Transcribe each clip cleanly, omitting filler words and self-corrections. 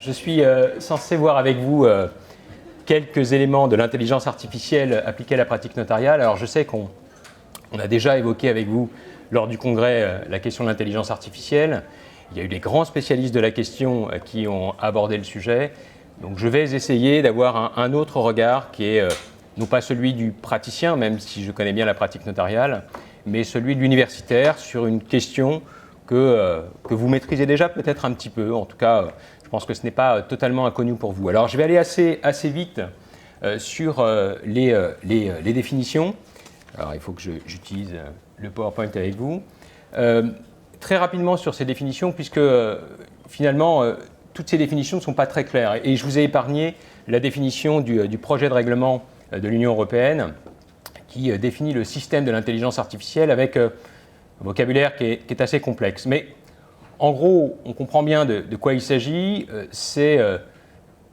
Je suis censé voir avec vous quelques éléments de l'intelligence artificielle appliquée à la pratique notariale. Alors je sais qu'on a déjà évoqué avec vous lors du congrès la question de l'intelligence artificielle. Il y a eu des grands spécialistes de la question qui ont abordé le sujet. Donc je vais essayer d'avoir un autre regard qui est non pas celui du praticien, même si je connais bien la pratique notariale, mais celui de l'universitaire sur une question que vous maîtrisez déjà peut-être un petit peu. En tout cas, je pense que ce n'est pas totalement inconnu pour vous. Alors je vais aller assez vite sur les définitions. Alors il faut que j'utilise le PowerPoint avec vous. Très rapidement sur ces définitions, puisque finalement toutes ces définitions ne sont pas très claires. Et je vous ai épargné la définition du projet de règlement de l'Union européenne qui définit le système de l'intelligence artificielle avec un vocabulaire qui est assez complexe. Mais en gros, on comprend bien de quoi il s'agit. C'est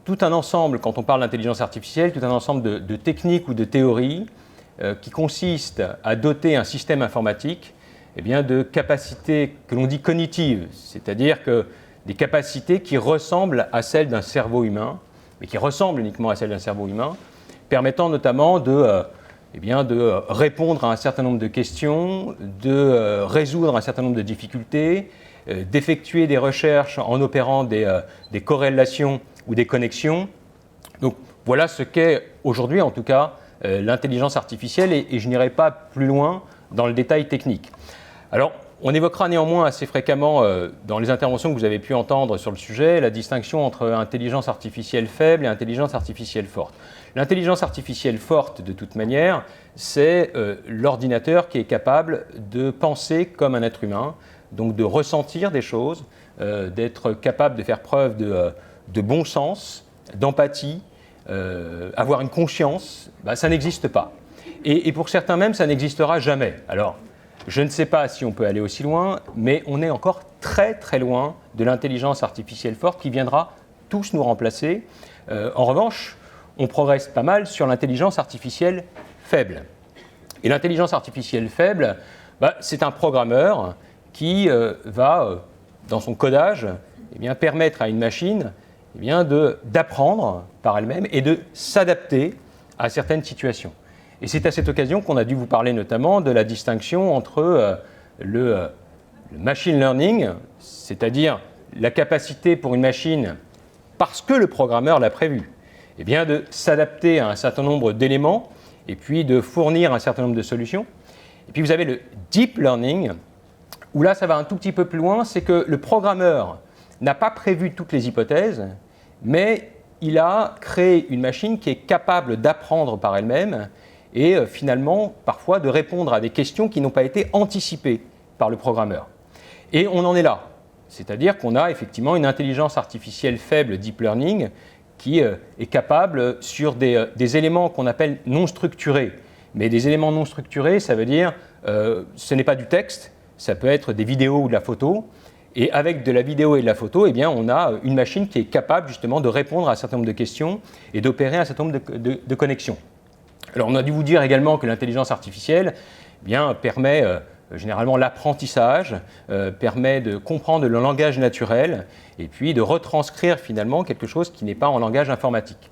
tout un ensemble, quand on parle d'intelligence artificielle, tout un ensemble de techniques ou de théories qui consistent à doter un système informatique de capacités que l'on dit cognitives, c'est-à-dire que des capacités qui ressemblent à celles d'un cerveau humain, mais qui ressemblent uniquement à celles d'un cerveau humain, permettant notamment de répondre à un certain nombre de questions, de résoudre un certain nombre de difficultés, d'effectuer des recherches en opérant des corrélations ou des connexions. Donc voilà ce qu'est aujourd'hui en tout cas l'intelligence artificielle et je n'irai pas plus loin dans le détail technique. Alors on évoquera néanmoins assez fréquemment dans les interventions que vous avez pu entendre sur le sujet la distinction entre intelligence artificielle faible et intelligence artificielle forte. L'intelligence artificielle forte, de toute manière, c'est l'ordinateur qui est capable de penser comme un être humain, donc de ressentir des choses, d'être capable de faire preuve de bon sens, d'empathie, avoir une conscience, ça n'existe pas. Et pour certains même, ça n'existera jamais. Alors, je ne sais pas si on peut aller aussi loin, mais on est encore très très loin de l'intelligence artificielle forte qui viendra tous nous remplacer. En revanche, on progresse pas mal sur l'intelligence artificielle faible. Et l'intelligence artificielle faible, c'est un programmeur qui va, dans son codage, permettre à une machine d'apprendre par elle-même et de s'adapter à certaines situations. Et c'est à cette occasion qu'on a dû vous parler notamment de la distinction entre le machine learning, c'est-à-dire la capacité pour une machine, parce que le programmeur l'a prévu, de s'adapter à un certain nombre d'éléments et puis de fournir un certain nombre de solutions. Et puis vous avez le deep learning, où là ça va un tout petit peu plus loin, c'est que le programmeur n'a pas prévu toutes les hypothèses, mais il a créé une machine qui est capable d'apprendre par elle-même et finalement parfois de répondre à des questions qui n'ont pas été anticipées par le programmeur. Et on en est là, c'est-à-dire qu'on a effectivement une intelligence artificielle faible deep learning qui est capable sur des éléments qu'on appelle non structurés. Mais des éléments non structurés, ça veut dire ce n'est pas du texte, ça peut être des vidéos ou de la photo. Et avec de la vidéo et de la photo, on a une machine qui est capable justement de répondre à un certain nombre de questions et d'opérer un certain nombre de connexions. Alors on a dû vous dire également que l'intelligence artificielle permet généralement l'apprentissage, permet de comprendre le langage naturel et puis de retranscrire finalement quelque chose qui n'est pas en langage informatique.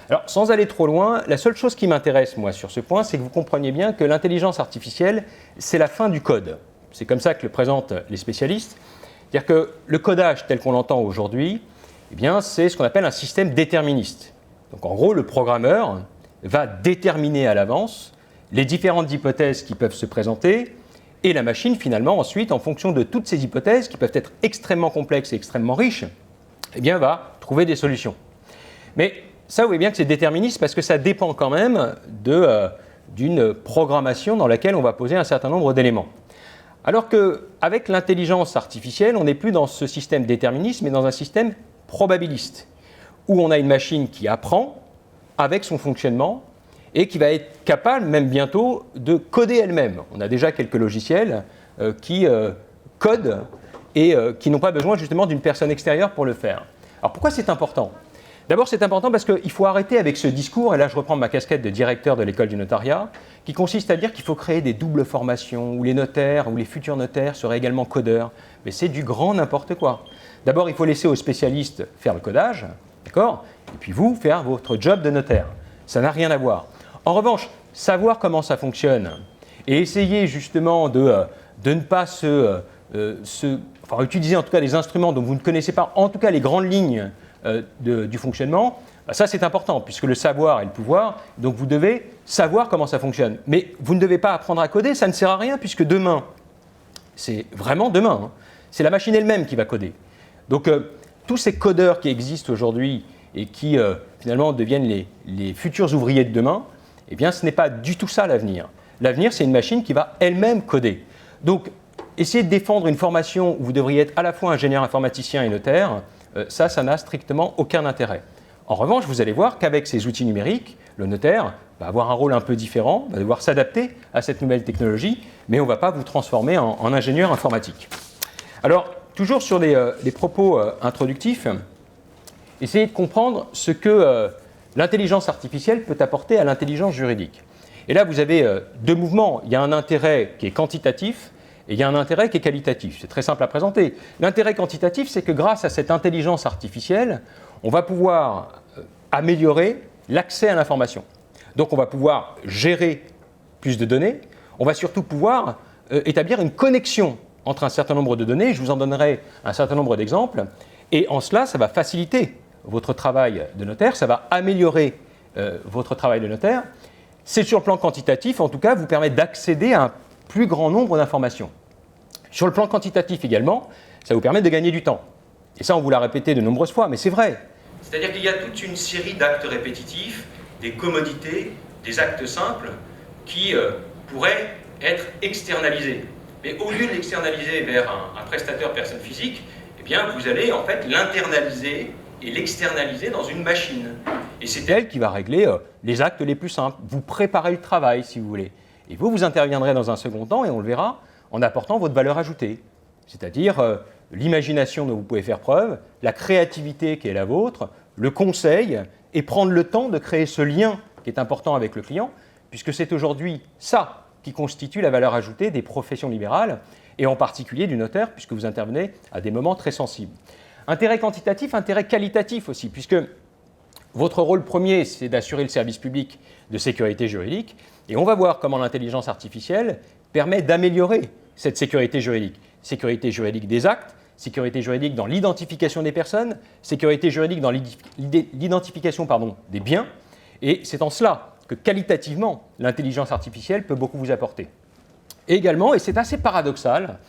Alors sans aller trop loin, la seule chose qui m'intéresse moi sur ce point, c'est que vous compreniez bien que l'intelligence artificielle, c'est la fin du code. C'est comme ça que le présentent les spécialistes. C'est-à-dire que le codage tel qu'on l'entend aujourd'hui, c'est ce qu'on appelle un système déterministe. Donc en gros, le programmeur va déterminer à l'avance les différentes hypothèses qui peuvent se présenter et la machine, finalement, ensuite, en fonction de toutes ces hypothèses qui peuvent être extrêmement complexes et extrêmement riches, va trouver des solutions. Mais ça, vous voyez bien que c'est déterministe parce que ça dépend quand même d'une programmation dans laquelle on va poser un certain nombre d'éléments. Alors qu'avec l'intelligence artificielle, on n'est plus dans ce système déterministe, mais dans un système probabiliste, où on a une machine qui apprend avec son fonctionnement et qui va être capable, même bientôt, de coder elle-même. On a déjà quelques logiciels qui codent et qui n'ont pas besoin justement d'une personne extérieure pour le faire. Alors pourquoi c'est important ? D'abord, c'est important parce qu'il faut arrêter avec ce discours, et là je reprends ma casquette de directeur de l'école du notariat, qui consiste à dire qu'il faut créer des doubles formations, où les notaires ou les futurs notaires seraient également codeurs. Mais c'est du grand n'importe quoi. D'abord, il faut laisser aux spécialistes faire le codage, d'accord? Et puis vous, faire votre job de notaire. Ça n'a rien à voir. En revanche, savoir comment ça fonctionne et essayer justement de ne pas utiliser en tout cas des instruments dont vous ne connaissez pas, en tout cas les grandes lignes du fonctionnement, ça c'est important puisque le savoir est le pouvoir, donc vous devez savoir comment ça fonctionne. Mais vous ne devez pas apprendre à coder, ça ne sert à rien puisque demain, c'est vraiment demain, hein, c'est la machine elle-même qui va coder. Donc tous ces codeurs qui existent aujourd'hui et qui finalement deviennent les futurs ouvriers de demain, eh bien ce n'est pas du tout ça l'avenir. L'avenir, c'est une machine qui va elle-même coder. Donc, essayer de défendre une formation où vous devriez être à la fois ingénieur informaticien et notaire, ça n'a strictement aucun intérêt. En revanche, vous allez voir qu'avec ces outils numériques, le notaire va avoir un rôle un peu différent, va devoir s'adapter à cette nouvelle technologie, mais on ne va pas vous transformer en ingénieur informatique. Alors, toujours sur les propos introductifs, essayez de comprendre ce que l'intelligence artificielle peut apporter à l'intelligence juridique. Et là, vous avez deux mouvements. Il y a un intérêt qui est quantitatif et il y a un intérêt qui est qualitatif. C'est très simple à présenter. L'intérêt quantitatif, c'est que grâce à cette intelligence artificielle, on va pouvoir améliorer l'accès à l'information. Donc, on va pouvoir gérer plus de données. On va surtout pouvoir établir une connexion entre un certain nombre de données. Je vous en donnerai un certain nombre d'exemples. Et en cela, ça va faciliter votre travail de notaire, ça va améliorer votre travail de notaire. C'est sur le plan quantitatif, en tout cas, vous permet d'accéder à un plus grand nombre d'informations. Sur le plan quantitatif également, ça vous permet de gagner du temps. Et ça, on vous l'a répété de nombreuses fois, mais c'est vrai. C'est-à-dire qu'il y a toute une série d'actes répétitifs, des commodités, des actes simples qui pourraient être externalisés. Mais au lieu de l'externaliser vers un prestataire personne physique, eh bien, vous allez en fait l'internaliser et l'externaliser dans une machine. Et c'est elle qui va régler les actes les plus simples. Vous préparez le travail, si vous voulez. Et vous interviendrez dans un second temps, et on le verra, en apportant votre valeur ajoutée. C'est-à-dire l'imagination dont vous pouvez faire preuve, la créativité qui est la vôtre, le conseil, et prendre le temps de créer ce lien qui est important avec le client, puisque c'est aujourd'hui ça qui constitue la valeur ajoutée des professions libérales, et en particulier du notaire, puisque vous intervenez à des moments très sensibles. Intérêt quantitatif, intérêt qualitatif aussi, puisque votre rôle premier, c'est d'assurer le service public de sécurité juridique, et on va voir comment l'intelligence artificielle permet d'améliorer cette sécurité juridique. Sécurité juridique des actes, sécurité juridique dans l'identification des personnes, sécurité juridique dans l'identification des biens, et c'est en cela que qualitativement, l'intelligence artificielle peut beaucoup vous apporter. Et également, et c'est assez paradoxal,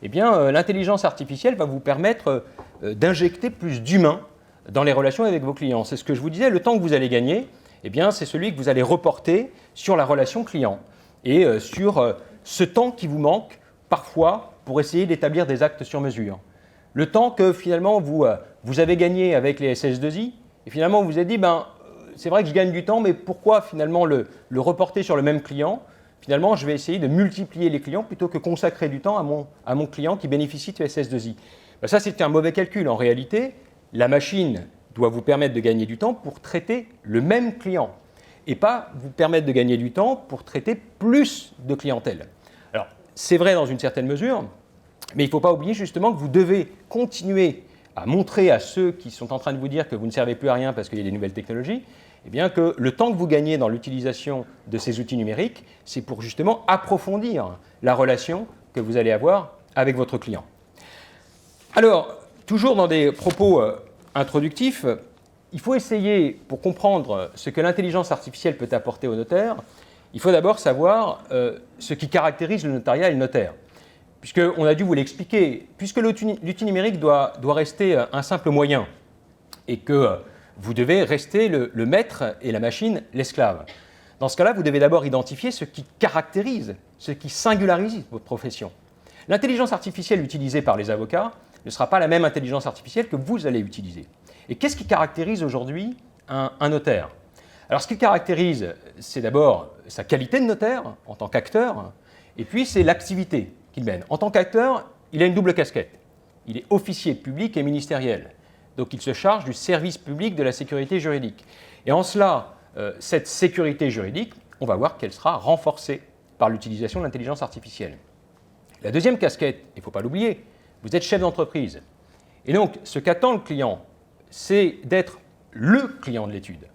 eh bien, l'intelligence artificielle va vous permettre d'injecter plus d'humain dans les relations avec vos clients. C'est ce que je vous disais, le temps que vous allez gagner, eh bien, c'est celui que vous allez reporter sur la relation client et sur ce temps qui vous manque parfois pour essayer d'établir des actes sur mesure. Le temps que finalement vous avez gagné avec les SS2I, et finalement vous vous êtes dit, c'est vrai que je gagne du temps, mais pourquoi finalement le reporter sur le même client? Finalement, je vais essayer de multiplier les clients plutôt que consacrer du temps à mon client qui bénéficie de SS2I. Ça, c'est un mauvais calcul. En réalité, la machine doit vous permettre de gagner du temps pour traiter le même client et pas vous permettre de gagner du temps pour traiter plus de clientèle. Alors, c'est vrai dans une certaine mesure, mais il ne faut pas oublier justement que vous devez continuer à montrer à ceux qui sont en train de vous dire que vous ne servez plus à rien parce qu'il y a des nouvelles technologies, eh bien que le temps que vous gagnez dans l'utilisation de ces outils numériques, c'est pour justement approfondir la relation que vous allez avoir avec votre client. Alors, toujours dans des propos introductifs, il faut essayer, pour comprendre ce que l'intelligence artificielle peut apporter au notaire, il faut d'abord savoir ce qui caractérise le notariat et le notaire. Puisqu'on a dû vous l'expliquer, puisque l'outil numérique doit rester un simple moyen et que vous devez rester le maître et la machine l'esclave. Dans ce cas-là, vous devez d'abord identifier ce qui caractérise, ce qui singularise votre profession. L'intelligence artificielle utilisée par les avocats ne sera pas la même intelligence artificielle que vous allez utiliser. Et qu'est-ce qui caractérise aujourd'hui un notaire? Alors, ce qui caractérise, c'est d'abord sa qualité de notaire en tant qu'acteur, et puis c'est l'activité qu'il mène. En tant qu'acteur, il a une double casquette. Il est officier public et ministériel. Donc, il se charge du service public de la sécurité juridique. Et en cela, cette sécurité juridique, on va voir qu'elle sera renforcée par l'utilisation de l'intelligence artificielle. La deuxième casquette, il ne faut pas l'oublier, vous êtes chef d'entreprise. Et donc, ce qu'attend le client, c'est d'être le client de l'étude.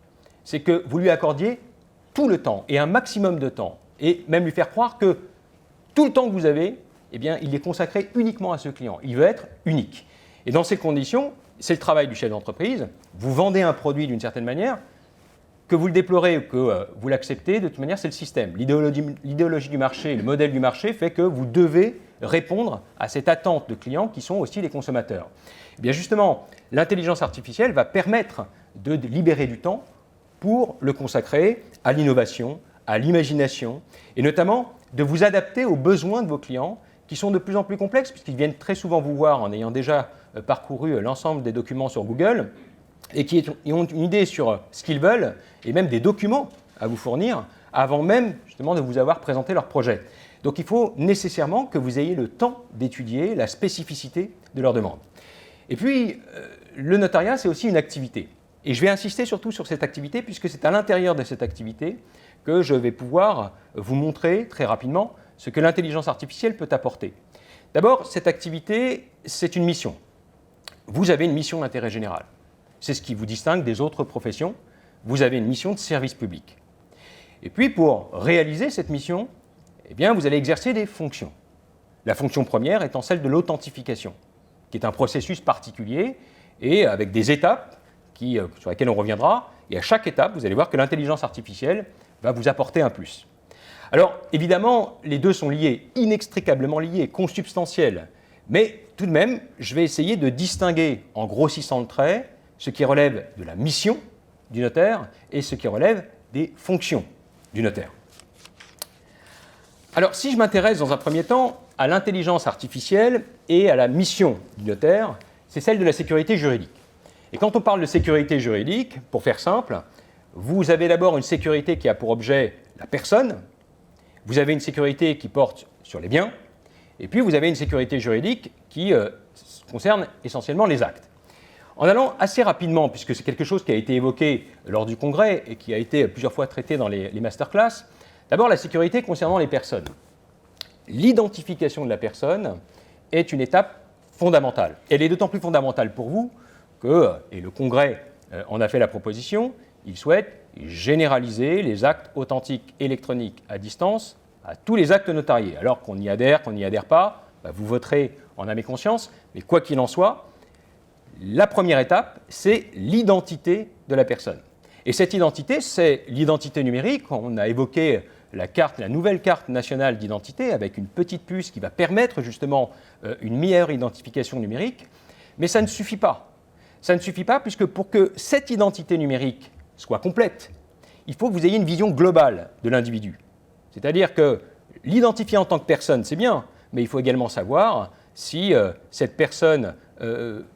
C'est que vous lui accordiez tout le temps et un maximum de temps, et même lui faire croire que tout le temps que vous avez, eh bien, il est consacré uniquement à ce client. Il veut être unique. Et dans ces conditions, c'est le travail du chef d'entreprise. Vous vendez un produit d'une certaine manière, que vous le déplorez ou que vous l'acceptez, de toute manière, c'est le système. L'idéologie du marché, le modèle du marché fait que vous devez répondre à cette attente de clients qui sont aussi les consommateurs. Eh bien justement, l'intelligence artificielle va permettre de libérer du temps pour le consacrer à l'innovation, à l'imagination, et notamment de vous adapter aux besoins de vos clients qui sont de plus en plus complexes, puisqu'ils viennent très souvent vous voir en ayant déjà parcouru l'ensemble des documents sur Google, et qui ont une idée sur ce qu'ils veulent, et même des documents à vous fournir, avant même justement de vous avoir présenté leur projet. Donc il faut nécessairement que vous ayez le temps d'étudier la spécificité de leurs demandes. Et puis, le notariat, c'est aussi une activité. Et je vais insister surtout sur cette activité, puisque c'est à l'intérieur de cette activité que je vais pouvoir vous montrer très rapidement ce que l'intelligence artificielle peut apporter. D'abord, cette activité, c'est une mission. Vous avez une mission d'intérêt général. C'est ce qui vous distingue des autres professions. Vous avez une mission de service public. Et puis, pour réaliser cette mission, eh bien, vous allez exercer des fonctions. La fonction première étant celle de l'authentification, qui est un processus particulier et avec des étapes sur lesquelles on reviendra. Et à chaque étape, vous allez voir que l'intelligence artificielle va vous apporter un plus. Alors, évidemment, les deux sont liés, inextricablement liés, consubstantiels. Mais tout de même, je vais essayer de distinguer, en grossissant le trait, ce qui relève de la mission du notaire et ce qui relève des fonctions du notaire. Alors, si je m'intéresse dans un premier temps à l'intelligence artificielle et à la mission du notaire, c'est celle de la sécurité juridique. Et quand on parle de sécurité juridique, pour faire simple, vous avez d'abord une sécurité qui a pour objet la personne, vous avez une sécurité qui porte sur les biens, et puis vous avez une sécurité juridique qui concerne essentiellement les actes. En allant assez rapidement, puisque c'est quelque chose qui a été évoqué lors du congrès et qui a été plusieurs fois traité dans les masterclass, d'abord la sécurité concernant les personnes. L'identification de la personne est une étape fondamentale. Elle est d'autant plus fondamentale pour vous que, et le congrès en a fait la proposition, il souhaite généraliser les actes authentiques électroniques à distance à tous les actes notariés. Alors qu'on y adhère, qu'on n'y adhère pas, vous voterez en âme et conscience, mais quoi qu'il en soit, la première étape, c'est l'identité de la personne. Et cette identité, c'est l'identité numérique. On a évoqué la nouvelle carte nationale d'identité avec une petite puce qui va permettre justement une meilleure identification numérique. Mais ça ne suffit pas. Ça ne suffit pas puisque pour que cette identité numérique soit complète, il faut que vous ayez une vision globale de l'individu. C'est-à-dire que l'identifier en tant que personne, c'est bien, mais il faut également savoir si cette personne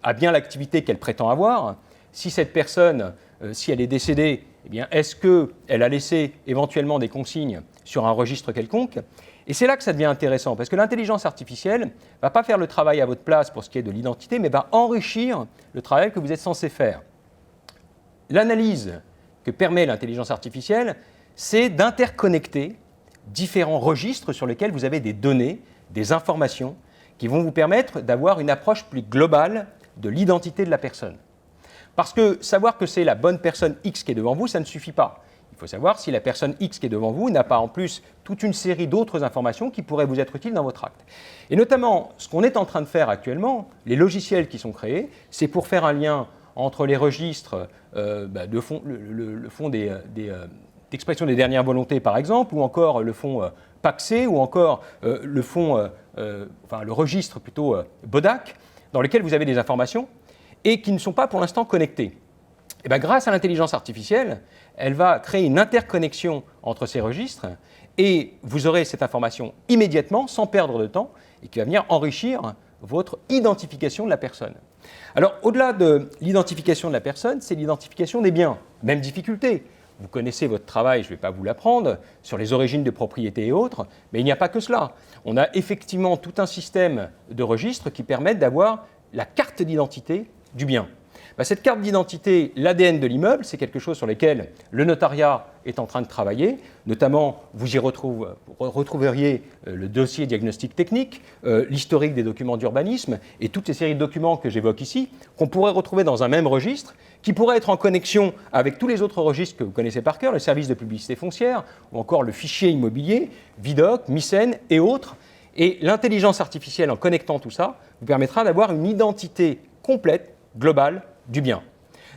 a bien l'activité qu'elle prétend avoir, si cette personne, si elle est décédée, eh bien, est-ce qu'elle a laissé éventuellement des consignes sur un registre quelconque? Et c'est là que ça devient intéressant, parce que l'intelligence artificielle ne va pas faire le travail à votre place pour ce qui est de l'identité, mais va enrichir le travail que vous êtes censé faire. L'analyse que permet l'intelligence artificielle, c'est d'interconnecter différents registres sur lesquels vous avez des données, des informations, qui vont vous permettre d'avoir une approche plus globale de l'identité de la personne. Parce que savoir que c'est la bonne personne X qui est devant vous, ça ne suffit pas. Il faut savoir si la personne X qui est devant vous n'a pas en plus toute une série d'autres informations qui pourraient vous être utiles dans votre acte. Et notamment, ce qu'on est en train de faire actuellement, les logiciels qui sont créés, c'est pour faire un lien entre les registres le fonds d'expression des dernières volontés, par exemple, ou encore le fonds PACSE, ou encore le registre plutôt BODAC, dans lequel vous avez des informations et qui ne sont pas pour l'instant connectées. Et bien, grâce à l'intelligence artificielle, elle va créer une interconnexion entre ces registres et vous aurez cette information immédiatement, sans perdre de temps, et qui va venir enrichir votre identification de la personne. Alors, au-delà de l'identification de la personne, c'est l'identification des biens. Même difficulté. Vous connaissez votre travail, je ne vais pas vous l'apprendre, sur les origines de propriété et autres, mais il n'y a pas que cela. On a effectivement tout un système de registres qui permettent d'avoir la carte d'identité du bien. Cette carte d'identité, l'ADN de l'immeuble, c'est quelque chose sur lequel le notariat est en train de travailler. Notamment, vous y retrouveriez le dossier diagnostic technique, l'historique des documents d'urbanisme et toutes ces séries de documents que j'évoque ici, qu'on pourrait retrouver dans un même registre, qui pourrait être en connexion avec tous les autres registres que vous connaissez par cœur, le service de publicité foncière, ou encore le fichier immobilier, Vidoc, Mycène et autres. Et l'intelligence artificielle, en connectant tout ça, vous permettra d'avoir une identité complète, globale, du bien.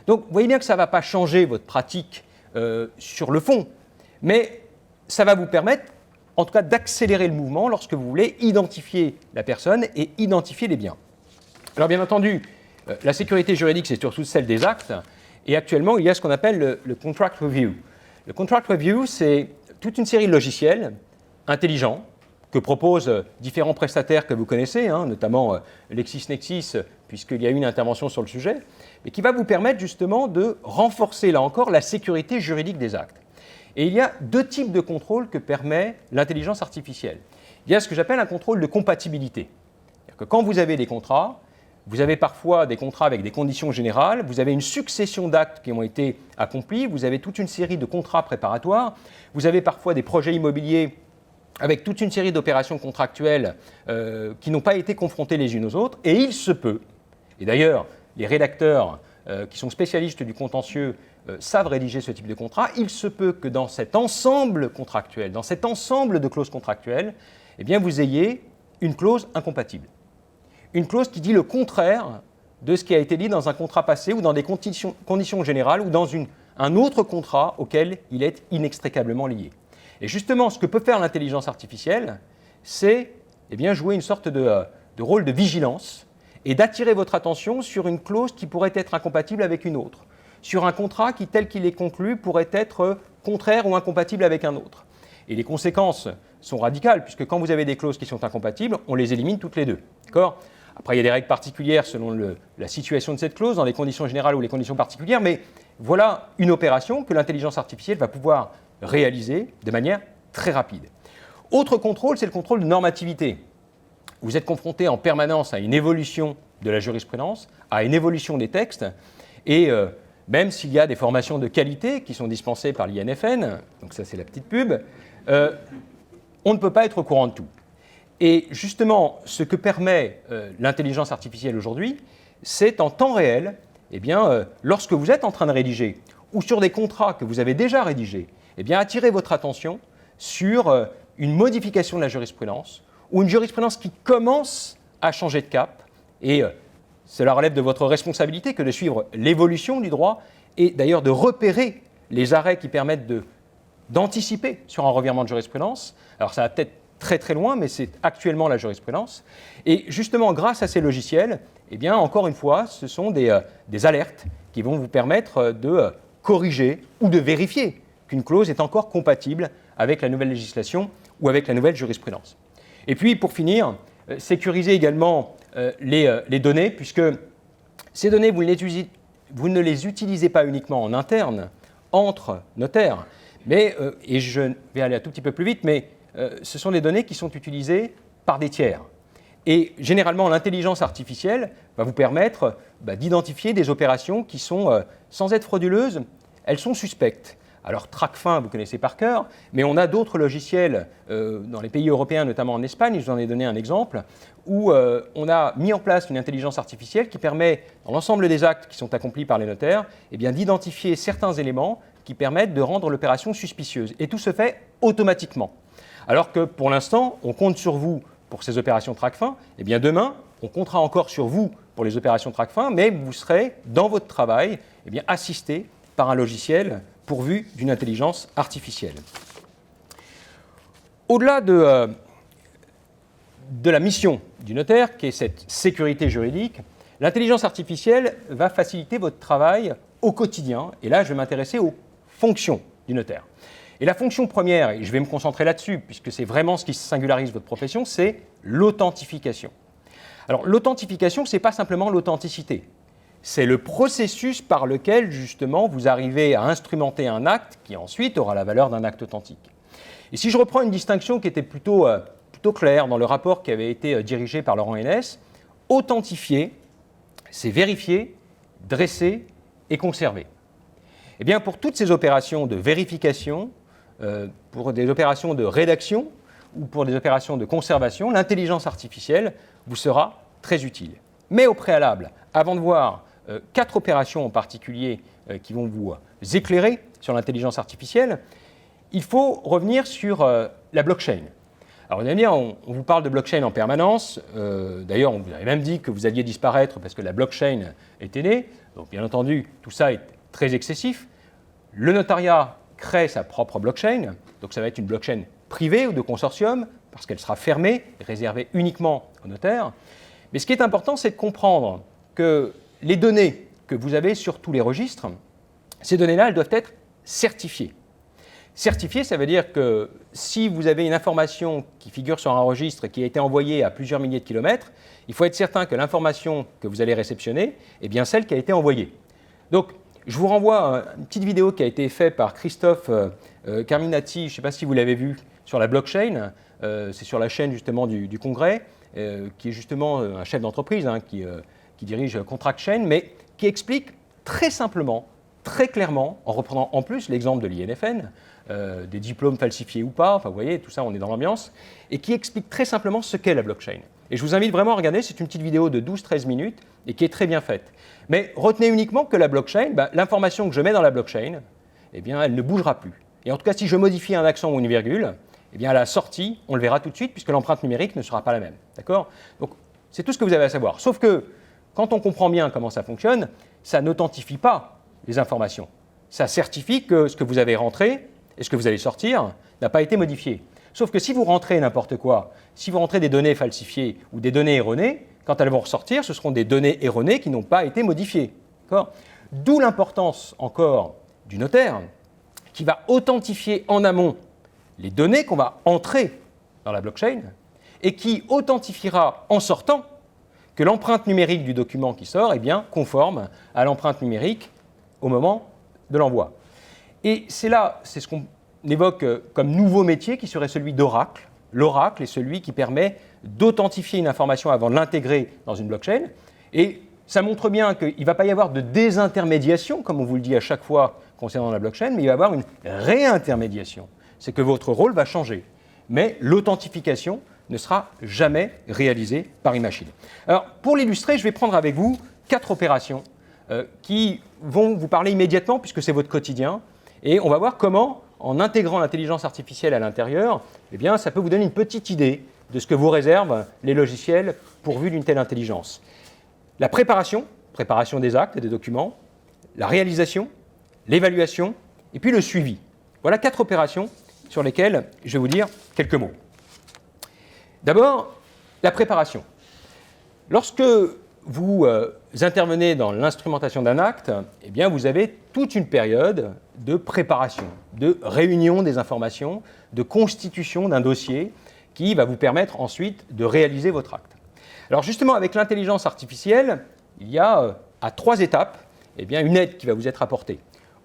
Donc, vous voyez bien que ça ne va pas changer votre pratique sur le fond, mais ça va vous permettre, en tout cas, d'accélérer le mouvement lorsque vous voulez identifier la personne et identifier les biens. Alors, bien entendu, la sécurité juridique, c'est surtout celle des actes, et actuellement, il y a ce qu'on appelle le contract review. Le contract review, c'est toute une série de logiciels intelligents que proposent différents prestataires que vous connaissez, notamment LexisNexis, puisqu'il y a eu une intervention sur le sujet, et qui va vous permettre justement de renforcer, là encore, la sécurité juridique des actes. Et il y a deux types de contrôles que permet l'intelligence artificielle. Il y a ce que j'appelle un contrôle de compatibilité. C'est-à-dire que quand vous avez des contrats, vous avez parfois des contrats avec des conditions générales, vous avez une succession d'actes qui ont été accomplis, vous avez toute une série de contrats préparatoires, vous avez parfois des projets immobiliers avec toute une série d'opérations contractuelles qui n'ont pas été confrontées les unes aux autres, et il se peut, et d'ailleurs les rédacteurs qui sont spécialistes du contentieux savent rédiger ce type de contrat, il se peut que dans cet ensemble contractuel, dans cet ensemble de clauses contractuelles, eh bien, vous ayez une clause incompatible. Une clause qui dit le contraire de ce qui a été dit dans un contrat passé ou dans des conditions générales ou dans un autre contrat auquel il est inextricablement lié. Et justement, ce que peut faire l'intelligence artificielle, c'est jouer une sorte de rôle de vigilance et d'attirer votre attention sur une clause qui pourrait être incompatible avec une autre, sur un contrat qui, tel qu'il est conclu, pourrait être contraire ou incompatible avec un autre. Et les conséquences sont radicales, puisque quand vous avez des clauses qui sont incompatibles, on les élimine toutes les deux. D'accord ? Après, il y a des règles particulières selon la situation de cette clause, dans les conditions générales ou les conditions particulières, mais voilà une opération que l'intelligence artificielle va pouvoir réaliser de manière très rapide. Autre contrôle, c'est le contrôle de normativité. Vous êtes confronté en permanence à une évolution de la jurisprudence, à une évolution des textes, et même s'il y a des formations de qualité qui sont dispensées par l'INFN, donc ça c'est la petite pub, on ne peut pas être au courant de tout. Et justement, ce que permet l'intelligence artificielle aujourd'hui, c'est en temps réel, lorsque vous êtes en train de rédiger, ou sur des contrats que vous avez déjà rédigés, attirer votre attention sur une modification de la jurisprudence, ou une jurisprudence qui commence à changer de cap, et cela relève de votre responsabilité que de suivre l'évolution du droit, et d'ailleurs de repérer les arrêts qui permettent d'anticiper sur un revirement de jurisprudence. Alors ça va peut-être très très loin, mais c'est actuellement la jurisprudence. Et justement, grâce à ces logiciels, encore une fois, ce sont des alertes qui vont vous permettre de corriger ou de vérifier qu'une clause est encore compatible avec la nouvelle législation ou avec la nouvelle jurisprudence. Et puis, pour finir, sécuriser également les données, puisque ces données, vous ne les utilisez pas uniquement en interne, entre notaires, mais, et je vais aller un tout petit peu plus vite, mais ce sont des données qui sont utilisées par des tiers. Et généralement, l'intelligence artificielle va vous permettre d'identifier des opérations qui sont, sans être frauduleuses, elles sont suspectes. Alors, TracFin, vous connaissez par cœur, mais on a d'autres logiciels dans les pays européens, notamment en Espagne, je vous en ai donné un exemple, où on a mis en place une intelligence artificielle qui permet, dans l'ensemble des actes qui sont accomplis par les notaires, d'identifier certains éléments qui permettent de rendre l'opération suspicieuse. Et tout se fait automatiquement. Alors que pour l'instant, on compte sur vous pour ces opérations TracFin, demain, on comptera encore sur vous pour les opérations TracFin, mais vous serez, dans votre travail, assisté par un logiciel pourvu d'une intelligence artificielle. Au-delà de la mission du notaire, qui est cette sécurité juridique, l'intelligence artificielle va faciliter votre travail au quotidien. Et là, je vais m'intéresser aux fonctions du notaire. Et la fonction première, et je vais me concentrer là-dessus, puisque c'est vraiment ce qui singularise votre profession, c'est l'authentification. Alors, l'authentification, ce n'est pas simplement l'authenticité. C'est le processus par lequel, justement, vous arrivez à instrumenter un acte qui, ensuite, aura la valeur d'un acte authentique. Et si je reprends une distinction qui était plutôt claire dans le rapport qui avait été dirigé par Laurent Hennes, authentifier, c'est vérifier, dresser et conserver. Eh bien, pour toutes ces opérations de vérification, pour des opérations de rédaction ou pour des opérations de conservation, l'intelligence artificielle vous sera très utile. Mais au préalable, avant de voir 4 opérations en particulier qui vont vous éclairer sur l'intelligence artificielle, il faut revenir sur la blockchain. Alors, vous allez me dire, on vous parle de blockchain en permanence. D'ailleurs, on vous avait même dit que vous alliez disparaître parce que la blockchain était née. Donc, bien entendu, tout ça est très excessif. Le notariat crée sa propre blockchain. Donc, ça va être une blockchain privée ou de consortium parce qu'elle sera fermée et réservée uniquement aux notaires. Mais ce qui est important, c'est de comprendre que les données que vous avez sur tous les registres, ces données-là, elles doivent être certifiées. Certifié, ça veut dire que si vous avez une information qui figure sur un registre et qui a été envoyée à plusieurs milliers de kilomètres, il faut être certain que l'information que vous allez réceptionner est bien celle qui a été envoyée. Donc, je vous renvoie à une petite vidéo qui a été faite par Christophe Carminati, je ne sais pas si vous l'avez vu, sur la blockchain. C'est sur la chaîne justement du Congrès, qui est justement un chef d'entreprise qui dirige ContractChain, mais qui explique très simplement, très clairement, en reprenant en plus l'exemple de l'INFN, des diplômes falsifiés ou pas, enfin vous voyez, tout ça, on est dans l'ambiance, et qui explique très simplement ce qu'est la blockchain. Et je vous invite vraiment à regarder, c'est une petite vidéo de 12-13 minutes et qui est très bien faite. Mais retenez uniquement que la blockchain, l'information que je mets dans la blockchain, eh bien, elle ne bougera plus. Et en tout cas, si je modifie un accent ou une virgule, eh bien, à la sortie, on le verra tout de suite puisque l'empreinte numérique ne sera pas la même. D'accord ? Donc, c'est tout ce que vous avez à savoir. Sauf que, quand on comprend bien comment ça fonctionne, ça n'authentifie pas les informations. Ça certifie que ce que vous avez rentré et ce que vous allez sortir n'a pas été modifié. Sauf que si vous rentrez n'importe quoi, si vous rentrez des données falsifiées ou des données erronées, quand elles vont ressortir, ce seront des données erronées qui n'ont pas été modifiées. D'où l'importance encore du notaire qui va authentifier en amont les données qu'on va entrer dans la blockchain et qui authentifiera en sortant que l'empreinte numérique du document qui sort est bien conforme à l'empreinte numérique au moment de l'envoi. Et c'est ce qu'on évoque comme nouveau métier qui serait celui d'Oracle. L'Oracle est celui qui permet d'authentifier une information avant de l'intégrer dans une blockchain. Et ça montre bien qu'il ne va pas y avoir de désintermédiation, comme on vous le dit à chaque fois concernant la blockchain, mais il va y avoir une réintermédiation. C'est que votre rôle va changer. Mais l'authentification ne sera jamais réalisée par une machine. Alors, pour l'illustrer, je vais prendre avec vous 4 opérations qui vont vous parler immédiatement, puisque c'est votre quotidien. Et on va voir comment, en intégrant l'intelligence artificielle à l'intérieur, eh bien, ça peut vous donner une petite idée de ce que vous réservent les logiciels pourvus d'une telle intelligence. La préparation des actes et des documents, la réalisation, l'évaluation et puis le suivi. Voilà 4 opérations sur lesquelles je vais vous dire quelques mots. D'abord, la préparation. Lorsque vous intervenez dans l'instrumentation d'un acte, eh bien, vous avez toute une période de préparation, de réunion des informations, de constitution d'un dossier qui va vous permettre ensuite de réaliser votre acte. Alors justement, avec l'intelligence artificielle, il y a à 3 étapes eh bien, une aide qui va vous être apportée.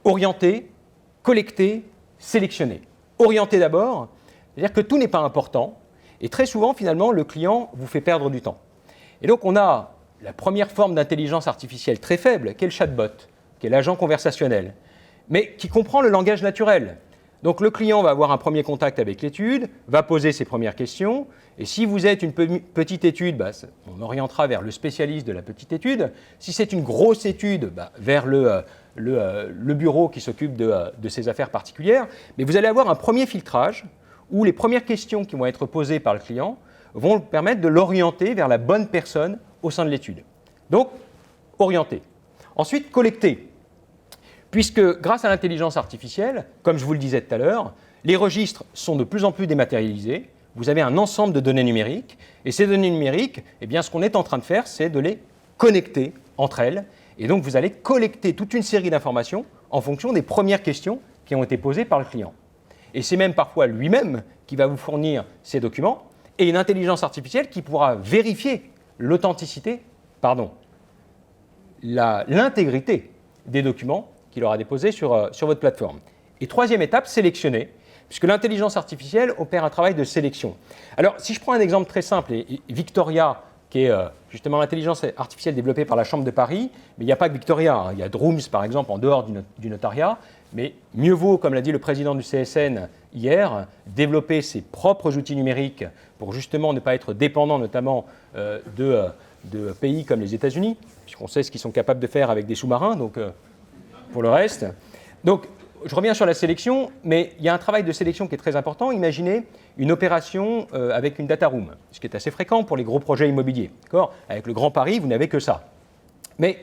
Orienter, collecter, sélectionner. Orienter d'abord, c'est-à-dire que tout n'est pas important et très souvent, finalement, le client vous fait perdre du temps. Et donc, on a la première forme d'intelligence artificielle très faible, qui est le chatbot, qui est l'agent conversationnel, mais qui comprend le langage naturel. Donc le client va avoir un premier contact avec l'étude, va poser ses premières questions, et si vous êtes une petite étude, on orientera vers le spécialiste de la petite étude. Si c'est une grosse étude, vers le bureau qui s'occupe de ces affaires particulières. Mais vous allez avoir un premier filtrage où les premières questions qui vont être posées par le client vont permettre de l'orienter vers la bonne personne au sein de l'étude. Donc, orienter. Ensuite, collecter. Puisque grâce à l'intelligence artificielle, comme je vous le disais tout à l'heure, les registres sont de plus en plus dématérialisés. Vous avez un ensemble de données numériques. Et ces données numériques, eh bien, ce qu'on est en train de faire, c'est de les connecter entre elles. Et donc, vous allez collecter toute une série d'informations en fonction des premières questions qui ont été posées par le client. Et c'est même parfois lui-même qui va vous fournir ces documents et une intelligence artificielle qui pourra vérifier l'intégrité des documents qu'il aura déposés sur votre plateforme. Et troisième étape, sélectionner, puisque l'intelligence artificielle opère un travail de sélection. Alors, si je prends un exemple très simple, et Victoria, qui est justement l'intelligence artificielle développée par la Chambre de Paris. Mais il n'y a pas que Victoria, hein. Il y a Drooms, par exemple, en dehors du notariat. Mais mieux vaut, comme l'a dit le président du CSN hier, développer ses propres outils numériques pour justement ne pas être dépendant notamment de pays comme les États-Unis, puisqu'on sait ce qu'ils sont capables de faire avec des sous-marins, donc pour le reste. Donc, je reviens sur la sélection, mais il y a un travail de sélection qui est très important. Imaginez une opération avec une data room, ce qui est assez fréquent pour les gros projets immobiliers. Avec le Grand Paris, vous n'avez que ça. Mais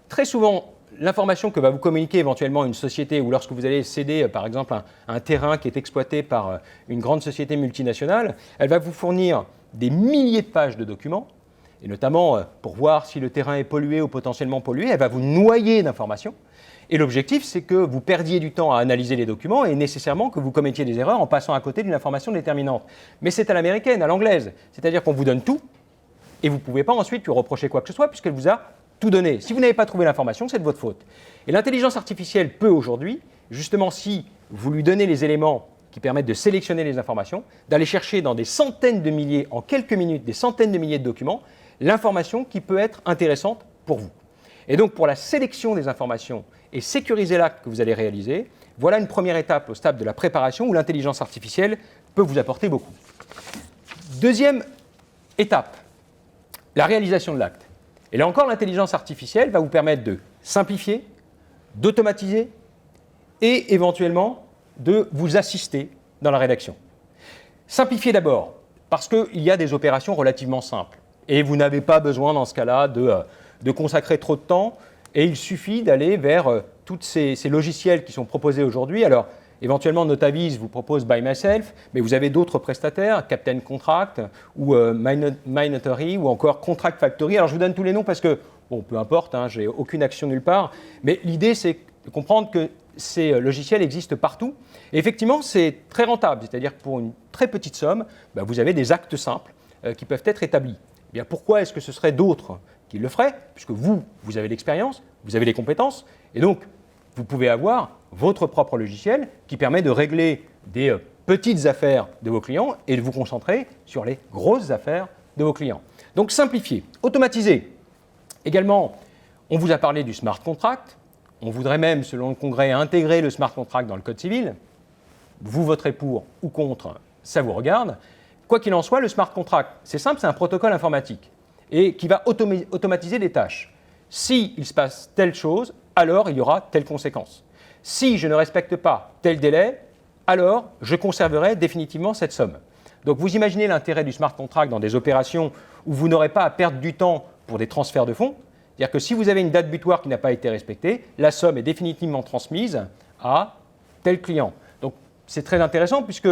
très souvent, l'information que va vous communiquer éventuellement une société, ou lorsque vous allez céder, par exemple, un terrain qui est exploité par une grande société multinationale, elle va vous fournir des milliers de pages de documents, et notamment pour voir si le terrain est pollué ou potentiellement pollué, elle va vous noyer d'informations. Et l'objectif, c'est que vous perdiez du temps à analyser les documents et nécessairement que vous commettiez des erreurs en passant à côté d'une information déterminante. Mais c'est à l'américaine, à l'anglaise. C'est-à-dire qu'on vous donne tout et vous ne pouvez pas ensuite lui reprocher quoi que ce soit puisqu'elle vous a tout donné. Si vous n'avez pas trouvé l'information, c'est de votre faute. Et l'intelligence artificielle peut aujourd'hui, justement si vous lui donnez les éléments qui permettent de sélectionner les informations, d'aller chercher dans des centaines de milliers, en quelques minutes, des centaines de milliers de documents, l'information qui peut être intéressante pour vous. Et donc pour la sélection des informations et sécuriser l'acte que vous allez réaliser, voilà une première étape au stade de la préparation où l'intelligence artificielle peut vous apporter beaucoup. Deuxième étape, la réalisation de l'acte. Et là encore, l'intelligence artificielle va vous permettre de simplifier, d'automatiser et éventuellement de vous assister dans la rédaction. Simplifier d'abord, parce qu'il y a des opérations relativement simples et vous n'avez pas besoin dans ce cas-là de consacrer trop de temps. Et il suffit d'aller vers tous ces logiciels qui sont proposés aujourd'hui. Alors, éventuellement, Notaviz vous propose By Myself, mais vous avez d'autres prestataires, Captain Contract ou MyNotary ou encore Contract Factory. Alors, je vous donne tous les noms parce que, bon, peu importe, hein, j'ai aucune action nulle part. Mais l'idée, c'est de comprendre que ces logiciels existent partout. Et effectivement, c'est très rentable. C'est-à-dire que pour une très petite somme, vous avez des actes simples qui peuvent être établis. Eh bien, pourquoi est-ce que ce serait d'autres qui le ferait, puisque vous avez l'expérience, vous avez les compétences, et donc vous pouvez avoir votre propre logiciel qui permet de régler des petites affaires de vos clients et de vous concentrer sur les grosses affaires de vos clients. Donc simplifier, automatiser. Également, on vous a parlé du smart contract, on voudrait même, selon le Congrès, intégrer le smart contract dans le Code civil. Vous voterez pour ou contre, ça vous regarde. Quoi qu'il en soit, le smart contract, c'est simple, c'est un protocole informatique et qui va automatiser des tâches. S'il se passe telle chose, alors il y aura telle conséquence. Si je ne respecte pas tel délai, alors je conserverai définitivement cette somme. Donc vous imaginez l'intérêt du smart contract dans des opérations où vous n'aurez pas à perdre du temps pour des transferts de fonds. C'est-à-dire que si vous avez une date butoir qui n'a pas été respectée, la somme est définitivement transmise à tel client. Donc c'est très intéressant puisque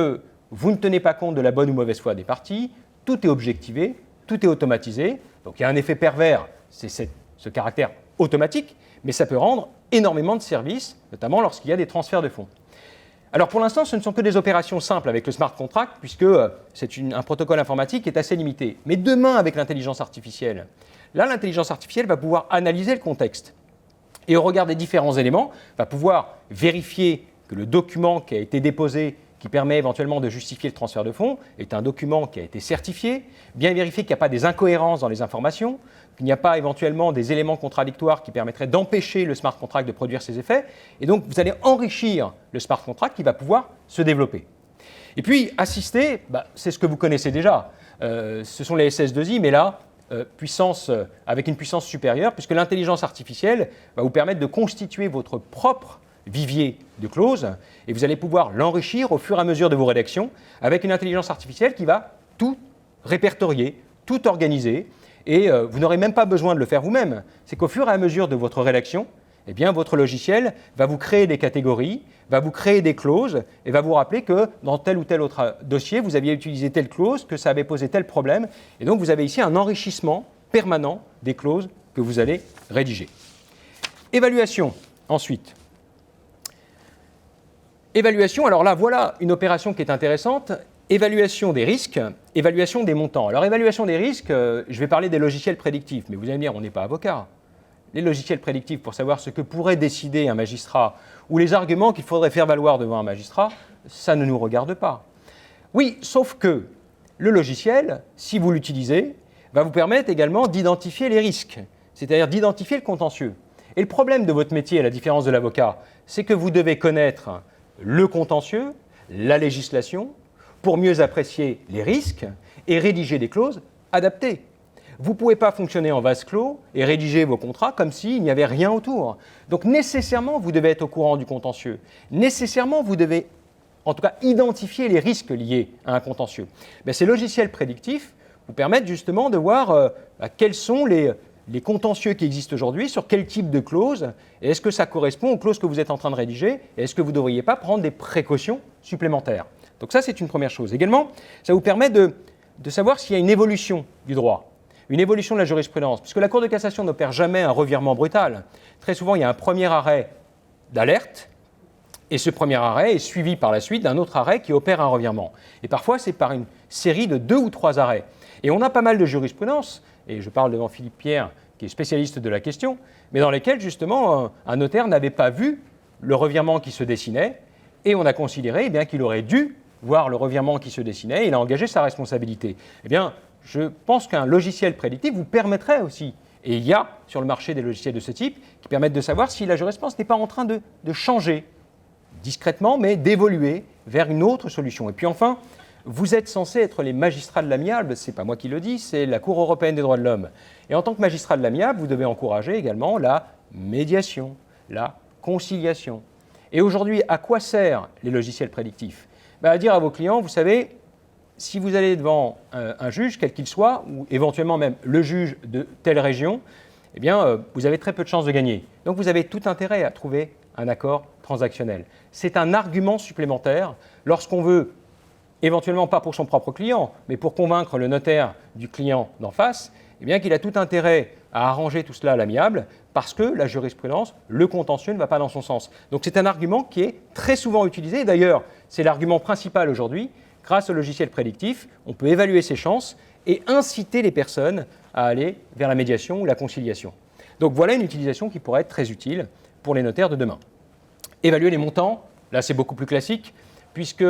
vous ne tenez pas compte de la bonne ou mauvaise foi des parties, tout est objectivé, tout est automatisé. Donc il y a un effet pervers, c'est ce caractère automatique, mais ça peut rendre énormément de services, notamment lorsqu'il y a des transferts de fonds. Alors pour l'instant, ce ne sont que des opérations simples avec le smart contract, puisque c'est un protocole informatique qui est assez limité. Mais demain, avec l'intelligence artificielle, là, l'intelligence artificielle va pouvoir analyser le contexte. Et au regard des différents éléments, va pouvoir vérifier que le document qui a été déposé, qui permet éventuellement de justifier le transfert de fonds, est un document qui a été certifié, bien vérifier qu'il n'y a pas des incohérences dans les informations, qu'il n'y a pas éventuellement des éléments contradictoires qui permettraient d'empêcher le smart contract de produire ses effets. Et donc, vous allez enrichir le smart contract qui va pouvoir se développer. Et puis, assister, c'est ce que vous connaissez déjà. Ce sont les SS2I, mais là, avec une puissance supérieure, puisque l'intelligence artificielle va vous permettre de constituer votre propre vivier de clauses et vous allez pouvoir l'enrichir au fur et à mesure de vos rédactions avec une intelligence artificielle qui va tout répertorier, tout organiser et vous n'aurez même pas besoin de le faire vous-même. C'est qu'au fur et à mesure de votre rédaction, eh bien, votre logiciel va vous créer des catégories, va vous créer des clauses et va vous rappeler que dans tel ou tel autre dossier, vous aviez utilisé telle clause, que ça avait posé tel problème. Et donc, vous avez ici un enrichissement permanent des clauses que vous allez rédiger. Évaluation, ensuite. Évaluation, alors là, voilà une opération qui est intéressante. Évaluation des risques, évaluation des montants. Alors, évaluation des risques, je vais parler des logiciels prédictifs, mais vous allez me dire, on n'est pas avocat. Les logiciels prédictifs pour savoir ce que pourrait décider un magistrat ou les arguments qu'il faudrait faire valoir devant un magistrat, ça ne nous regarde pas. Oui, sauf que le logiciel, si vous l'utilisez, va vous permettre également d'identifier les risques, c'est-à-dire d'identifier le contentieux. Et le problème de votre métier, à la différence de l'avocat, c'est que vous devez connaître le contentieux, la législation, pour mieux apprécier les risques et rédiger des clauses adaptées. Vous ne pouvez pas fonctionner en vase clos et rédiger vos contrats comme s'il n'y avait rien autour. Donc nécessairement, vous devez être au courant du contentieux. Nécessairement, vous devez, en tout cas, identifier les risques liés à un contentieux. Mais ces logiciels prédictifs vous permettent justement de voir quels sont les contentieux qui existent aujourd'hui, sur quel type de clause, et est-ce que ça correspond aux clauses que vous êtes en train de rédiger, et est-ce que vous ne devriez pas prendre des précautions supplémentaires. Donc ça, c'est une première chose. Également, ça vous permet de savoir s'il y a une évolution du droit, une évolution de la jurisprudence, puisque la Cour de cassation n'opère jamais un revirement brutal. Très souvent, il y a un premier arrêt d'alerte, et ce premier arrêt est suivi par la suite d'un autre arrêt qui opère un revirement. Et parfois, c'est par une série de 2 ou 3 arrêts. Et on a pas mal de jurisprudence, et je parle devant Philippe Pierre, qui est spécialiste de la question, mais dans lesquelles, justement, un notaire n'avait pas vu le revirement qui se dessinait, et on a considéré eh bien, qu'il aurait dû voir le revirement qui se dessinait, et il a engagé sa responsabilité. Eh bien, je pense qu'un logiciel prédictif vous permettrait aussi, et il y a sur le marché des logiciels de ce type, qui permettent de savoir si la jurisprudence n'est pas en train de changer discrètement, mais d'évoluer vers une autre solution. Et puis enfin, vous êtes censés être les magistrats de l'amiable, ce n'est pas moi qui le dis, c'est la Cour européenne des droits de l'homme. Et en tant que magistrat de l'amiable, vous devez encourager également la médiation, la conciliation. Et aujourd'hui, à quoi servent les logiciels prédictifs ? À dire à vos clients, vous savez, si vous allez devant un juge, quel qu'il soit, ou éventuellement même le juge de telle région, eh bien, vous avez très peu de chances de gagner. Donc vous avez tout intérêt à trouver un accord transactionnel. C'est un argument supplémentaire lorsqu'on veut, éventuellement pas pour son propre client, mais pour convaincre le notaire du client d'en face, eh bien qu'il a tout intérêt à arranger tout cela à l'amiable parce que la jurisprudence, le contentieux ne va pas dans son sens. Donc c'est un argument qui est très souvent utilisé. D'ailleurs, c'est l'argument principal aujourd'hui. Grâce au logiciel prédictif, on peut évaluer ses chances et inciter les personnes à aller vers la médiation ou la conciliation. Donc voilà une utilisation qui pourrait être très utile pour les notaires de demain. Évaluer les montants, là c'est beaucoup plus classique, puisque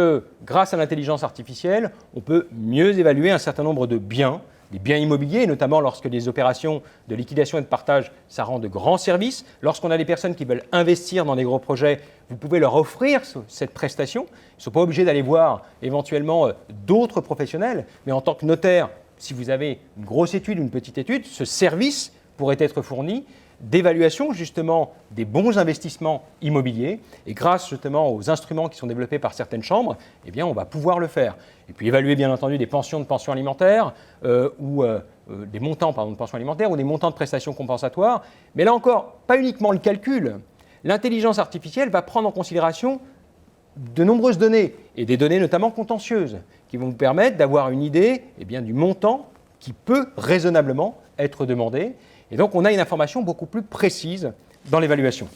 grâce à l'intelligence artificielle, on peut mieux évaluer un certain nombre de biens, des biens immobiliers, notamment lorsque des opérations de liquidation et de partage, ça rend de grands services. Lorsqu'on a des personnes qui veulent investir dans des gros projets, vous pouvez leur offrir cette prestation. Ils ne sont pas obligés d'aller voir éventuellement d'autres professionnels, mais en tant que notaire, si vous avez une grosse étude, une petite étude, ce service pourrait être fourni d'évaluation justement des bons investissements immobiliers. Et grâce justement aux instruments qui sont développés par certaines chambres, eh bien, on va pouvoir le faire. Et puis évaluer bien entendu des pensions de pension alimentaire ou des montants de pension alimentaire ou des montants de prestations compensatoires. Mais là encore, pas uniquement le calcul. L'intelligence artificielle va prendre en considération de nombreuses données, et des données notamment contentieuses, qui vont vous permettre d'avoir une idée eh bien, du montant qui peut raisonnablement être demandé. Et donc, on a une information beaucoup plus précise dans l'évaluation.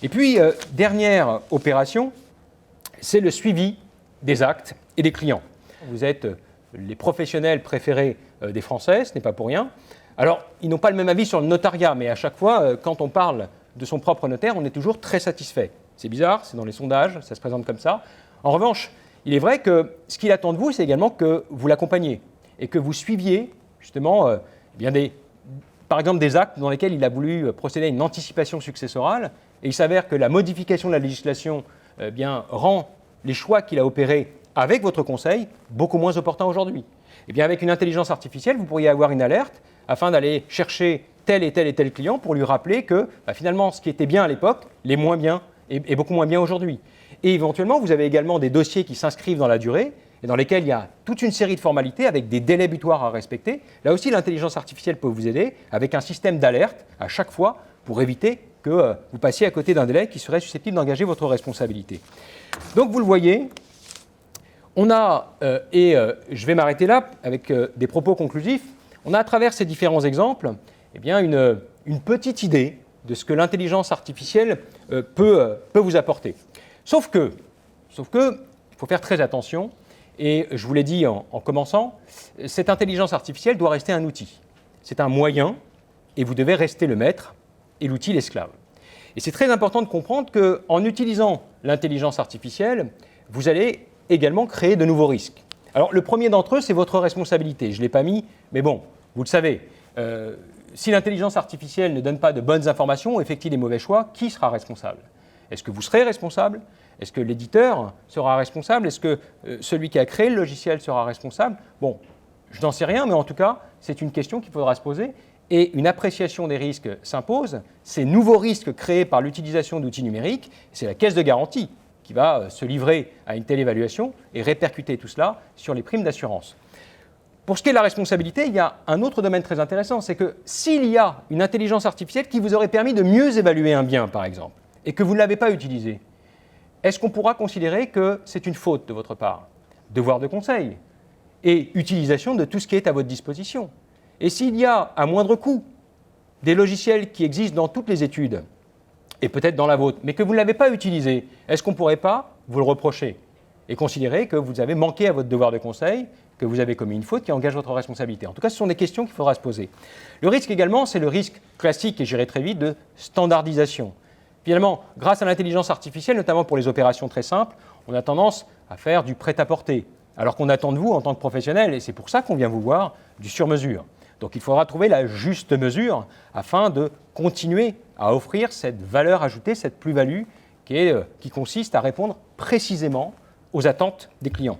Et puis, dernière opération, c'est le suivi des actes et des clients. Vous êtes les professionnels préférés des Français, ce n'est pas pour rien. Alors, ils n'ont pas le même avis sur le notariat, mais à chaque fois, quand on parle de son propre notaire, on est toujours très satisfait. C'est bizarre, c'est dans les sondages, ça se présente comme ça. En revanche, il est vrai que ce qu'il attend de vous, c'est également que vous l'accompagniez et que vous suiviez justement par exemple des actes dans lesquels il a voulu procéder à une anticipation successorale, et il s'avère que la modification de la législation rend les choix qu'il a opérés avec votre conseil beaucoup moins opportuns aujourd'hui. Et bien avec une intelligence artificielle, vous pourriez avoir une alerte afin d'aller chercher tel et tel client pour lui rappeler que finalement ce qui était bien à l'époque l'est moins bien et beaucoup moins bien aujourd'hui. Et éventuellement, vous avez également des dossiers qui s'inscrivent dans la durée et dans lesquels il y a toute une série de formalités avec des délais butoirs à respecter. Là aussi, l'intelligence artificielle peut vous aider avec un système d'alerte à chaque fois pour éviter que vous passiez à côté d'un délai qui serait susceptible d'engager votre responsabilité. Donc, vous le voyez, on a, je vais m'arrêter là avec des propos conclusifs, on a à travers ces différents exemples une petite idée de ce que l'intelligence artificielle peut vous apporter. Sauf que, il faut faire très attention. Et je vous l'ai dit en commençant, cette intelligence artificielle doit rester un outil. C'est un moyen et vous devez rester le maître et l'outil l'esclave. Et c'est très important de comprendre qu'en utilisant l'intelligence artificielle, vous allez également créer de nouveaux risques. Alors le premier d'entre eux, c'est votre responsabilité. Je ne l'ai pas mis, mais bon, Vous le savez, si l'intelligence artificielle ne donne pas de bonnes informations ou effectue des mauvais choix, qui sera responsable? Est-ce que vous serez responsable? Est-ce que l'éditeur sera responsable? Est-ce que celui qui a créé le logiciel sera responsable? Bon, je n'en sais rien, mais en tout cas, c'est une question qu'il faudra se poser. Et une appréciation des risques s'impose. Ces nouveaux risques créés par l'utilisation d'outils numériques, c'est la caisse de garantie qui va se livrer à une telle évaluation et répercuter tout cela sur les primes d'assurance. Pour ce qui est de la responsabilité, il y a un autre domaine très intéressant, c'est que s'il y a une intelligence artificielle qui vous aurait permis de mieux évaluer un bien, par exemple, et que vous ne l'avez pas utilisé, est-ce qu'on pourra considérer que c'est une faute de votre part? Devoir de conseil et utilisation de tout ce qui est à votre disposition. Et s'il y a, à moindre coût, des logiciels qui existent dans toutes les études, et peut-être dans la vôtre, mais que vous ne l'avez pas utilisé, est-ce qu'on ne pourrait pas vous le reprocher et considérer que vous avez manqué à votre devoir de conseil, que vous avez commis une faute qui engage votre responsabilité? En tout cas, ce sont des questions qu'il faudra se poser. Le risque également, c'est le risque classique, et j'irai très vite, de standardisation. Finalement, grâce à l'intelligence artificielle, notamment pour les opérations très simples, on a tendance à faire du prêt-à-porter, alors qu'on attend de vous, en tant que professionnel, et c'est pour ça qu'on vient vous voir, du sur-mesure. Donc il faudra trouver la juste mesure afin de continuer à offrir cette valeur ajoutée, cette plus-value qui consiste à répondre précisément aux attentes des clients.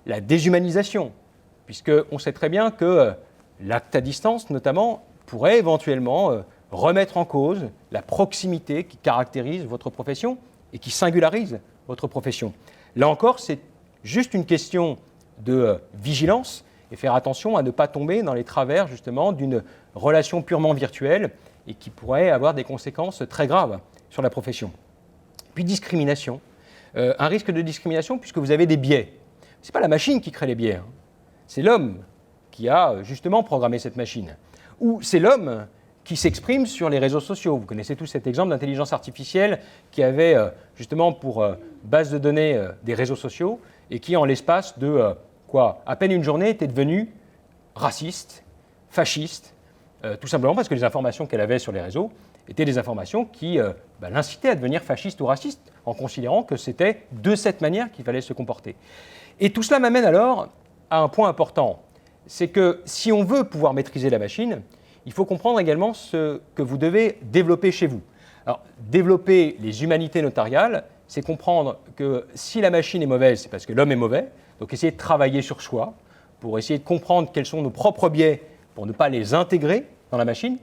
La déshumanisation, puisqu'on sait très bien que l'acte à distance, notamment, pourrait éventuellement remettre en cause la proximité qui caractérise votre profession et qui singularise votre profession. Là encore, c'est juste une question de vigilance et faire attention à ne pas tomber dans les travers justement d'une relation purement virtuelle et qui pourrait avoir des conséquences très graves sur la profession. Puis discrimination, un risque de discrimination puisque vous avez des biais. Ce n'est pas la machine qui crée les biais, hein. C'est l'homme qui a justement programmé cette machine. Ou c'est l'homme qui s'exprime sur les réseaux sociaux. Vous connaissez tous cet exemple d'intelligence artificielle qui avait justement pour base de données des réseaux sociaux et qui en l'espace de à peine une journée était devenue raciste, fasciste, tout simplement parce que les informations qu'elle avait sur les réseaux étaient des informations qui l'incitaient à devenir fasciste ou raciste en considérant que c'était de cette manière qu'il fallait se comporter. Et tout cela m'amène alors à un point important, c'est que si on veut pouvoir maîtriser la machine, il faut comprendre également ce que vous devez développer chez vous. Alors, développer les humanités notariales, c'est comprendre que si la machine est mauvaise, c'est parce que l'homme est mauvais. Donc, essayer de travailler sur soi pour essayer de comprendre quels sont nos propres biais pour ne pas les intégrer dans la machine.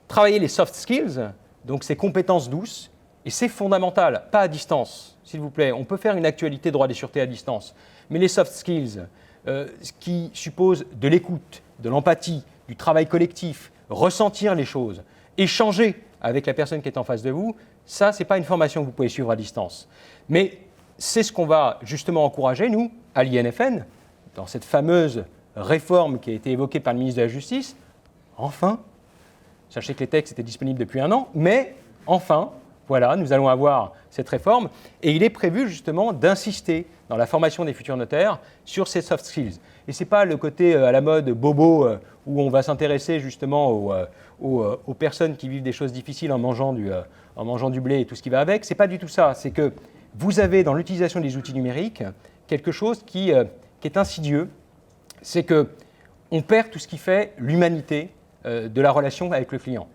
Travailler les soft skills, donc ces compétences douces, et c'est fondamental, pas à distance, s'il vous plaît. On peut faire une actualité droit et sûreté à distance, mais les soft skills, qui supposent de l'écoute, de l'empathie, du travail collectif, ressentir les choses, échanger avec la personne qui est en face de vous, ça, ce n'est pas une formation que vous pouvez suivre à distance. Mais c'est ce qu'on va justement encourager, nous, à l'INFN, dans cette fameuse réforme qui a été évoquée par le ministre de la Justice. Enfin, sachez que les textes étaient disponibles depuis 1 an, mais enfin, voilà, nous allons avoir cette réforme et il est prévu justement d'insister dans la formation des futurs notaires sur ces soft skills. Et ce n'est pas le côté à la mode bobo où on va s'intéresser justement aux personnes qui vivent des choses difficiles en mangeant du blé et tout ce qui va avec. Ce n'est pas du tout ça. C'est que vous avez dans l'utilisation des outils numériques quelque chose qui est insidieux. C'est qu'on perd tout ce qui fait l'humanité de la relation avec le client.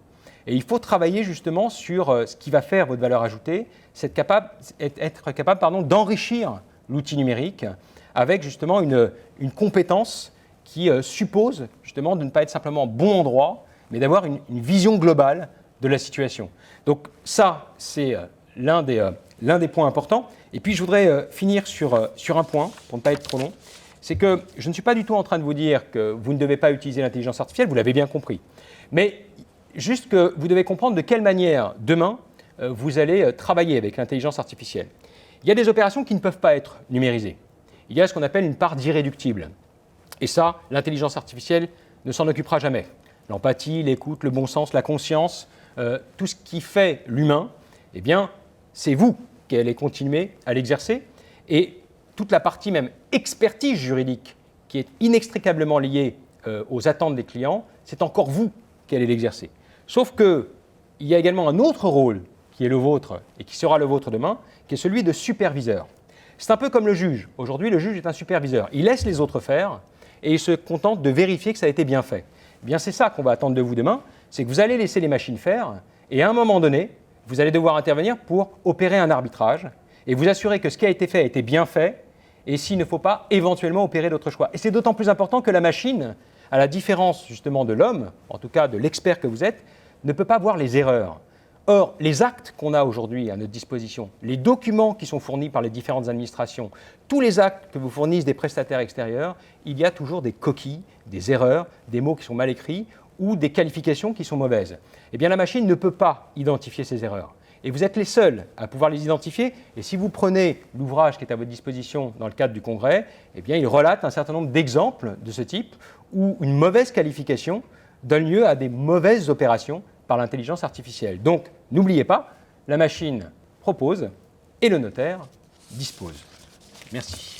Et il faut travailler justement sur ce qui va faire votre valeur ajoutée, être capable d'enrichir l'outil numérique avec justement une compétence qui suppose justement de ne pas être simplement bon en droit, mais d'avoir une vision globale de la situation. Donc ça, c'est l'un des points importants. Et puis je voudrais finir sur un point, pour ne pas être trop long, c'est que je ne suis pas du tout en train de vous dire que vous ne devez pas utiliser l'intelligence artificielle, vous l'avez bien compris. Mais juste que vous devez comprendre de quelle manière, demain, vous allez travailler avec l'intelligence artificielle. Il y a des opérations qui ne peuvent pas être numérisées. Il y a ce qu'on appelle une part d'irréductible. Et ça, l'intelligence artificielle ne s'en occupera jamais. L'empathie, l'écoute, le bon sens, la conscience, tout ce qui fait l'humain, eh bien, c'est vous qui allez continuer à l'exercer. Et toute la partie même expertise juridique qui est inextricablement liée aux attentes des clients, c'est encore vous qui allez l'exercer. Sauf qu'il y a également un autre rôle qui est le vôtre et qui sera le vôtre demain, qui est celui de superviseur. C'est un peu comme le juge. Aujourd'hui, le juge est un superviseur. Il laisse les autres faire et il se contente de vérifier que ça a été bien fait. Eh bien, c'est ça qu'on va attendre de vous demain, c'est que vous allez laisser les machines faire, et à un moment donné, vous allez devoir intervenir pour opérer un arbitrage, et vous assurer que ce qui a été fait a été bien fait, et s'il ne faut pas éventuellement opérer d'autres choix. Et c'est d'autant plus important que la machine, à la différence justement de l'homme, en tout cas de l'expert que vous êtes, ne peut pas voir les erreurs. Or, les actes qu'on a aujourd'hui à notre disposition, les documents qui sont fournis par les différentes administrations, tous les actes que vous fournissent des prestataires extérieurs, il y a toujours des coquilles, des erreurs, des mots qui sont mal écrits ou des qualifications qui sont mauvaises. Eh bien, la machine ne peut pas identifier ces erreurs. Et vous êtes les seuls à pouvoir les identifier. Et si vous prenez l'ouvrage qui est à votre disposition dans le cadre du congrès, eh bien, il relate un certain nombre d'exemples de ce type où une mauvaise qualification donne lieu à des mauvaises opérations par l'intelligence artificielle. Donc, n'oubliez pas, la machine propose et le notaire dispose. Merci.